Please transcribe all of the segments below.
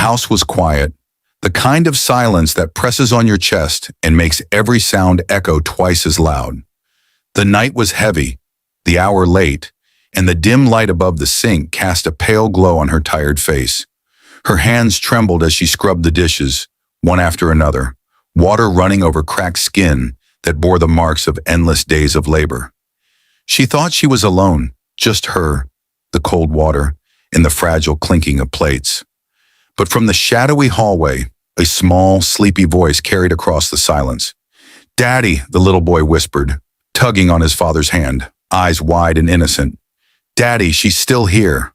house was quiet, the kind of silence that presses on your chest and makes every sound echo twice as loud. The night was heavy, the hour late, and the dim light above the sink cast a pale glow on her tired face. Her hands trembled as she scrubbed the dishes, one after another, water running over cracked skin that bore the marks of endless days of labor. She thought she was alone, just her, the cold water, and the fragile clinking of plates. But from the shadowy hallway, a small, sleepy voice carried across the silence. "Daddy," the little boy whispered, tugging on his father's hand, eyes wide and innocent. "Daddy, she's still here."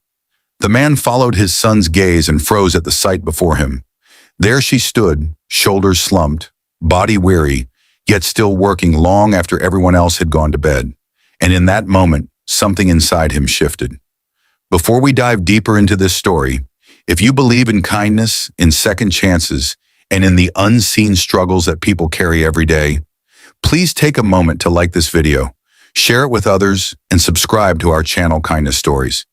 The man followed his son's gaze and froze at the sight before him. There she stood, shoulders slumped, body weary, yet still working long after everyone else had gone to bed. And in that moment, something inside him shifted. Before we dive deeper into this story, if you believe in kindness, in second chances, and in the unseen struggles that people carry every day, please take a moment to like this video, share it with others, and subscribe to our channel Kindness Stories.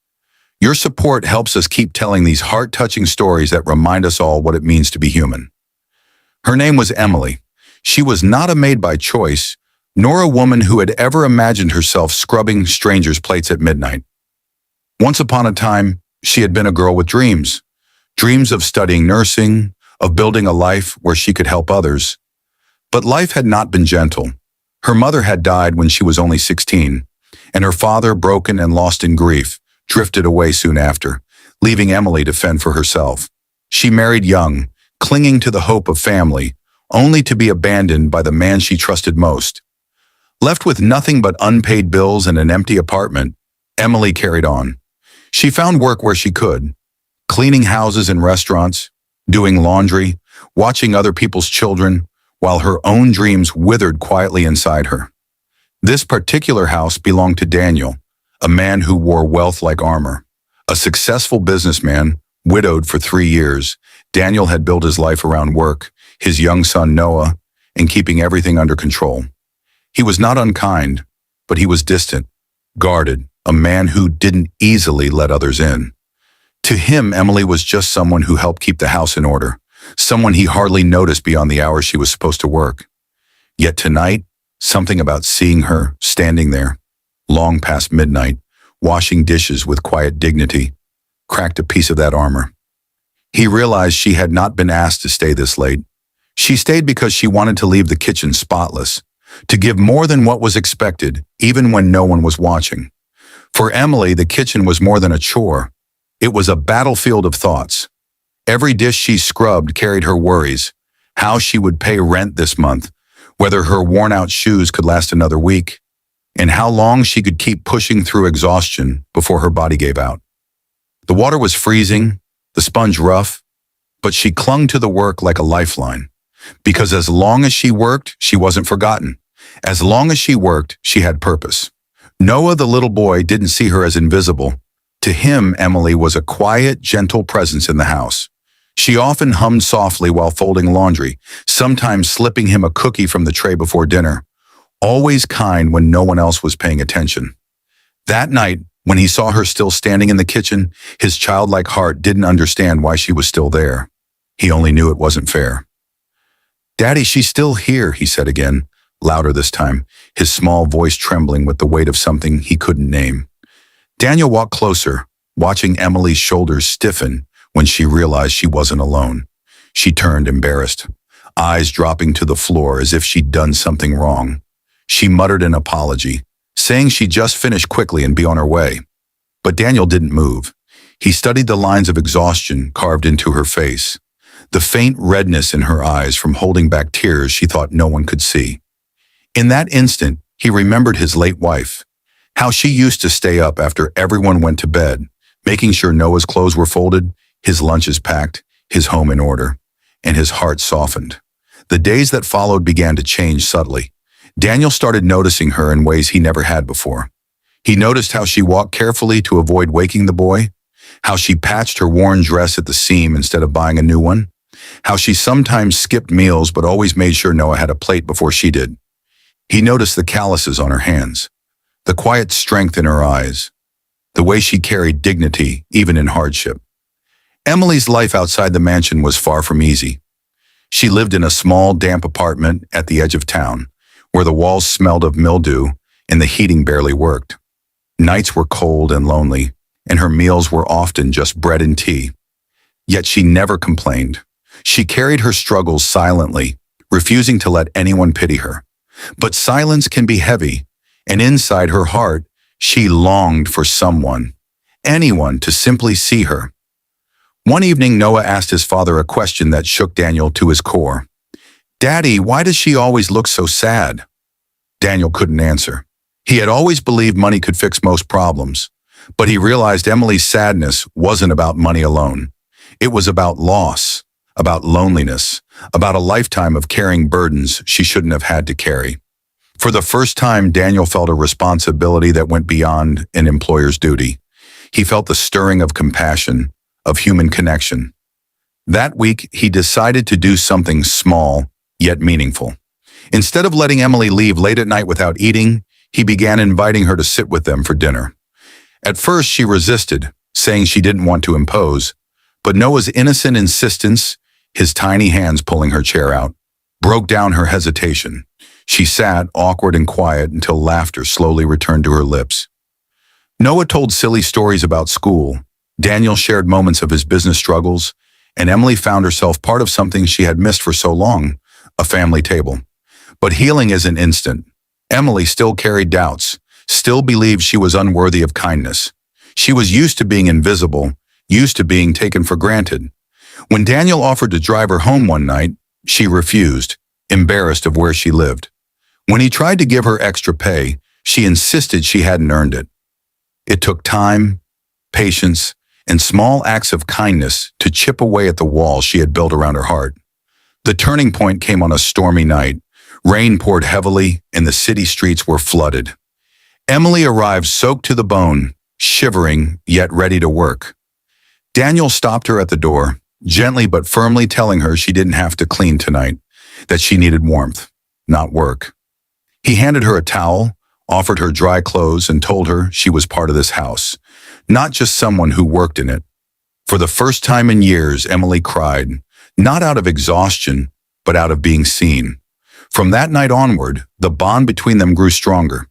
Your support helps us keep telling these heart-touching stories that remind us all what it means to be human. Her name was Emily. She was not a maid by choice, nor a woman who had ever imagined herself scrubbing strangers' plates at midnight. Once upon a time, she had been a girl with dreams. Dreams of studying nursing, of building a life where she could help others. But life had not been gentle. Her mother had died when she was only 16, and her father, broken and lost in grief, drifted away soon after, leaving Emily to fend for herself. She married young, clinging to the hope of family, only to be abandoned by the man she trusted most. Left with nothing but unpaid bills and an empty apartment, Emily carried on. She found work where she could, cleaning houses and restaurants, doing laundry, watching other people's children, while her own dreams withered quietly inside her. This particular house belonged to Daniel, a man who wore wealth like armor. A successful businessman, widowed for 3 years, Daniel had built his life around work, his young son Noah, and keeping everything under control. He was not unkind, but he was distant, guarded, a man who didn't easily let others in. To him, Emily was just someone who helped keep the house in order, someone he hardly noticed beyond the hours she was supposed to work. Yet tonight, something about seeing her standing there, long past midnight, washing dishes with quiet dignity, cracked a piece of that armor. He realized she had not been asked to stay this late. She stayed because she wanted to leave the kitchen spotless, to give more than what was expected, even when no one was watching. For Emily, the kitchen was more than a chore. It was a battlefield of thoughts. Every dish she scrubbed carried her worries, how she would pay rent this month, whether her worn-out shoes could last another week, and how long she could keep pushing through exhaustion before her body gave out. The water was freezing, the sponge rough, but she clung to the work like a lifeline, because as long as she worked, she wasn't forgotten. As long as she worked, she had purpose. Noah, the little boy, didn't see her as invisible. To him, Emily was a quiet, gentle presence in the house. She often hummed softly while folding laundry, sometimes slipping him a cookie from the tray before dinner, always kind when no one else was paying attention. That night, when he saw her still standing in the kitchen, his childlike heart didn't understand why she was still there. He only knew it wasn't fair. "Daddy, she's still here," he said again, louder this time, his small voice trembling with the weight of something he couldn't name. Daniel walked closer, watching Emily's shoulders stiffen when she realized she wasn't alone. She turned embarrassed, eyes dropping to the floor as if she'd done something wrong. She muttered an apology, saying she'd just finish quickly and be on her way. But Daniel didn't move. He studied the lines of exhaustion carved into her face, the faint redness in her eyes from holding back tears she thought no one could see. In that instant, he remembered his late wife, how she used to stay up after everyone went to bed, making sure Noah's clothes were folded, his lunches packed, his home in order, and his heart softened. The days that followed began to change subtly. Daniel started noticing her in ways he never had before. He noticed how she walked carefully to avoid waking the boy, how she patched her worn dress at the seam instead of buying a new one, how she sometimes skipped meals but always made sure Noah had a plate before she did. He noticed the calluses on her hands, the quiet strength in her eyes, the way she carried dignity even in hardship. Emily's life outside the mansion was far from easy. She lived in a small, damp apartment at the edge of town, where the walls smelled of mildew and the heating barely worked. Nights were cold and lonely, and her meals were often just bread and tea. Yet she never complained. She carried her struggles silently, refusing to let anyone pity her. But silence can be heavy, and inside her heart, she longed for someone, anyone, to simply see her. One evening, Noah asked his father a question that shook Daniel to his core. "Daddy, why does she always look so sad?" Daniel couldn't answer. He had always believed money could fix most problems, but he realized Emily's sadness wasn't about money alone. It was about loss, about loneliness, about a lifetime of carrying burdens she shouldn't have had to carry. For the first time, Daniel felt a responsibility that went beyond an employer's duty. He felt the stirring of compassion, of human connection. That week, he decided to do something small, yet meaningful. Instead of letting Emily leave late at night without eating, he began inviting her to sit with them for dinner. At first, she resisted, saying she didn't want to impose, but Noah's innocent insistence, his tiny hands pulling her chair out, broke down her hesitation. She sat, awkward and quiet, until laughter slowly returned to her lips. Noah told silly stories about school. Daniel shared moments of his business struggles, and Emily found herself part of something she had missed for so long, a family table. But healing isn't instant. Emily still carried doubts, still believed she was unworthy of kindness. She was used to being invisible, used to being taken for granted. When Daniel offered to drive her home one night, she refused, embarrassed of where she lived. When he tried to give her extra pay, she insisted she hadn't earned it. It took time, patience, and small acts of kindness to chip away at the wall she had built around her heart. The turning point came on a stormy night. Rain poured heavily, and the city streets were flooded. Emily arrived soaked to the bone, shivering, yet ready to work. Daniel stopped her at the door, gently but firmly telling her she didn't have to clean tonight, that she needed warmth, not work. He handed her a towel, offered her dry clothes, and told her she was part of this house, not just someone who worked in it. For the first time in years, Emily cried, not out of exhaustion, but out of being seen. From that night onward, the bond between them grew stronger.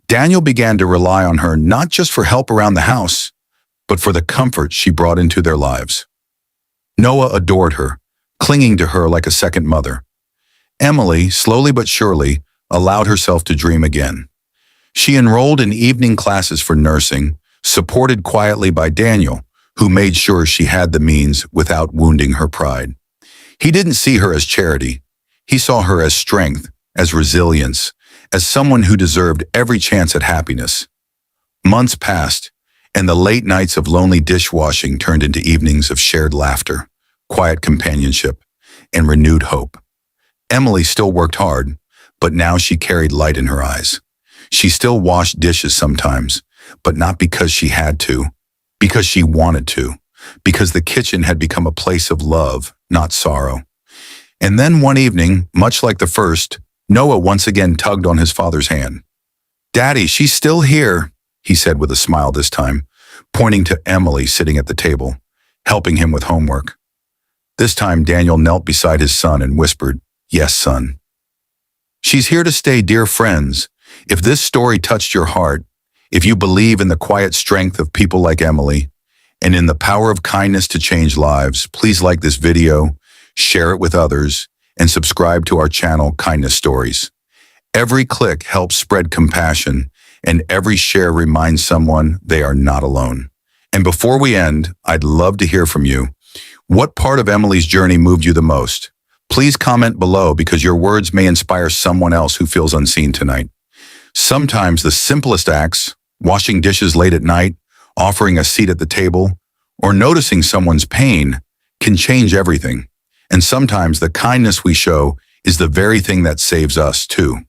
Daniel began to rely on her not just for help around the house, but for the comfort she brought into their lives. Noah adored her, clinging to her like a second mother. Emily, slowly but surely, allowed herself to dream again. She enrolled in evening classes for nursing, supported quietly by Daniel, who made sure she had the means without wounding her pride. He didn't see her as charity. He saw her as strength, as resilience, as someone who deserved every chance at happiness. Months passed, and the late nights of lonely dishwashing turned into evenings of shared laughter, quiet companionship, and renewed hope. Emily still worked hard, but now she carried light in her eyes. She still washed dishes sometimes, but not because she had to, because she wanted to, because the kitchen had become a place of love, not sorrow. And then one evening, much like the first, Noah once again tugged on his father's hand. "Daddy, she's still here," he said with a smile this time, pointing to Emily sitting at the table, helping him with homework. This time, Daniel knelt beside his son and whispered, "Yes, son. She's here to stay, dear friends. If this story touched your heart, if you believe in the quiet strength of people like Emily, and in the power of kindness to change lives, please like this video, share it with others, and subscribe to our channel, Kindness Stories. Every click helps spread compassion, and every share reminds someone they are not alone. And before we end, I'd love to hear from you. What part of Emily's journey moved you the most? Please comment below, because your words may inspire someone else who feels unseen tonight. Sometimes the simplest acts, washing dishes late at night, offering a seat at the table, or noticing someone's pain, can change everything. And sometimes the kindness we show is the very thing that saves us too.